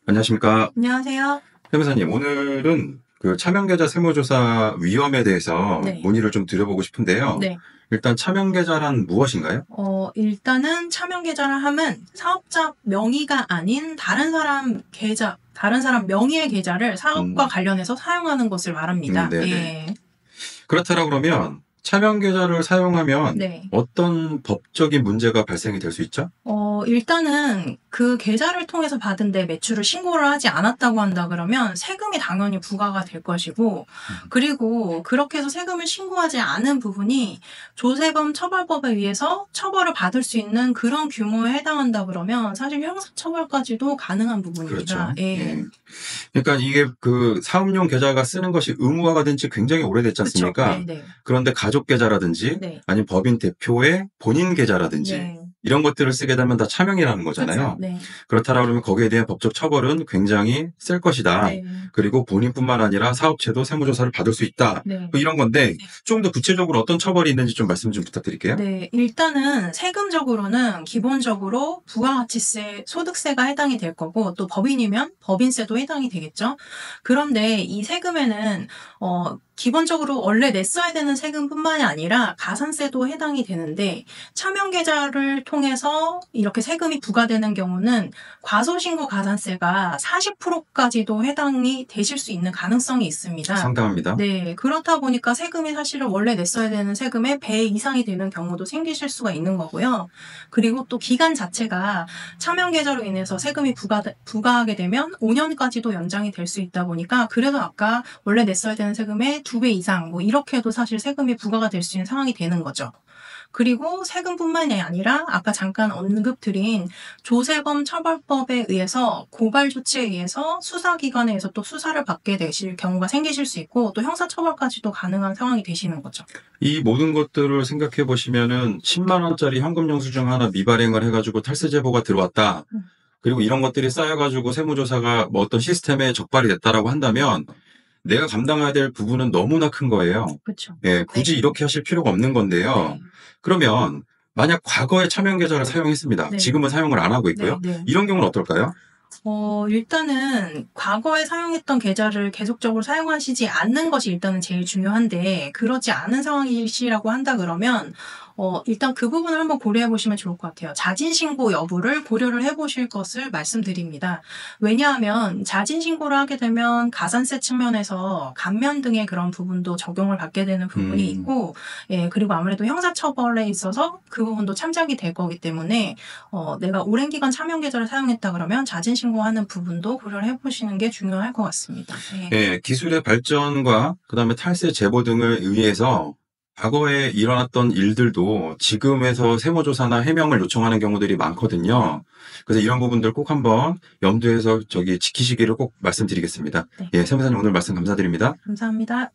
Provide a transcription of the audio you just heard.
안녕하십니까. 안녕하세요. 세무사님, 오늘은 그 차명계좌 세무조사 위험에 대해서 네. 문의를 좀 드려보고 싶은데요. 네. 일단 차명계좌란 무엇인가요? 일단은 차명계좌를 하면 사업자 명의가 아닌 다른 사람 계좌, 다른 사람 명의의 계좌를 사업과 관련해서 사용하는 것을 말합니다. 네네. 예. 그렇다라 그러면 차명계좌를 사용하면 네. 어떤 법적인 문제가 발생이 될 수 있죠? 일단은 그 계좌를 통해서 받은 데 매출을 신고를 하지 않았다고 한다 그러면 세금이 당연히 부과가 될 것이고, 그리고 그렇게 해서 세금을 신고하지 않은 부분이 조세범 처벌법에 의해서 처벌을 받을 수 있는 그런 규모에 해당한다 그러면 사실 형사처벌까지도 가능한 부분입니다. 그렇죠. 예. 예. 그러니까 이게 그 사업용 계좌가 쓰는 것이 의무화가 된 지 굉장히 오래됐지 그렇죠. 않습니까? 네네. 그런데 가족 계좌라든지 네. 아니면 법인 대표의 본인 계좌라든지 네. 이런 것들을 쓰게 되면 다 차명이라는 그렇죠. 거잖아요. 네. 그렇다라 그러면 거기에 대한 법적 처벌은 굉장히 셀 것이다. 네. 그리고 본인뿐만 아니라 사업체도 세무조사를 받을 수 있다. 네. 뭐 이런 건데 좀 더 구체적으로 어떤 처벌이 있는지 좀 말씀 좀 부탁드릴게요. 네, 일단은 세금적으로는 기본적으로 부가가치세, 소득세가 해당이 될 거고, 또 법인이면 법인세도 해당이 되겠죠. 그런데 이 세금에는 기본적으로 원래 냈어야 되는 세금뿐만이 아니라 가산세도 해당이 되는데, 차명계좌를 통해서 이렇게 세금이 부과되는 경우는 과소신고 가산세가 40%까지도 해당이 되실 수 있는 가능성이 있습니다. 상당합니다. 네, 그렇다 보니까 세금이 사실은 원래 냈어야 되는 세금의 배 이상이 되는 경우도 생기실 수가 있는 거고요. 그리고 또 기간 자체가 차명계좌로 인해서 세금이 부과하게 되면 5년까지도 연장이 될 수 있다 보니까 그래도 아까 원래 냈어야 되는 세금의 2배 이상 뭐 이렇게 해도 사실 세금이 부과가 될 수 있는 상황이 되는 거죠. 그리고 세금뿐만이 아니라 아까 잠깐 언급드린 조세범 처벌법에 의해서 고발 조치에 의해서 수사기관에서 또 수사를 받게 되실 경우가 생기실 수 있고 또 형사처벌까지도 가능한 상황이 되시는 거죠. 이 모든 것들을 생각해 보시면은 10만 원짜리 현금 영수증 하나 미발행을 해가지고 탈세 제보가 들어왔다. 그리고 이런 것들이 쌓여가지고 세무조사가 뭐 어떤 시스템에 적발이 됐다라고 한다면 내가 감당해야 될 부분은 너무나 큰 거예요. 그렇죠. 예, 굳이 네. 이렇게 하실 필요가 없는 건데요. 네. 그러면 만약 과거에 차명계좌를 사용했습니다. 네. 지금은 사용을 안 하고 있고요. 네. 이런 경우는 어떨까요? 일단은 과거에 사용했던 계좌를 계속적으로 사용하시지 않는 것이 일단은 제일 중요한데 그러지 않은 상황이시라고 한다 그러면 일단 그 부분을 한번 고려해 보시면 좋을 것 같아요. 자진신고 여부를 고려를 해 보실 것을 말씀드립니다. 왜냐하면 자진신고를 하게 되면 가산세 측면에서 감면 등의 그런 부분도 적용을 받게 되는 부분이 있고, 예, 그리고 아무래도 형사처벌에 있어서 그 부분도 참작이 될 거기 때문에 내가 오랜 기간 차명계좌를 사용했다 그러면 자진신고하는 부분도 고려를 해보시는 게 중요할 것 같습니다. 네. 예, 기술의 발전과 그다음에 탈세 제보 등을 의해서 과거에 일어났던 일들도 지금에서 세무조사나 해명을 요청하는 경우들이 많거든요. 그래서 이런 부분들 꼭 한번 염두에서 지키시기를 꼭 말씀드리겠습니다. 네. 예, 세무사님 오늘 말씀 감사드립니다. 감사합니다.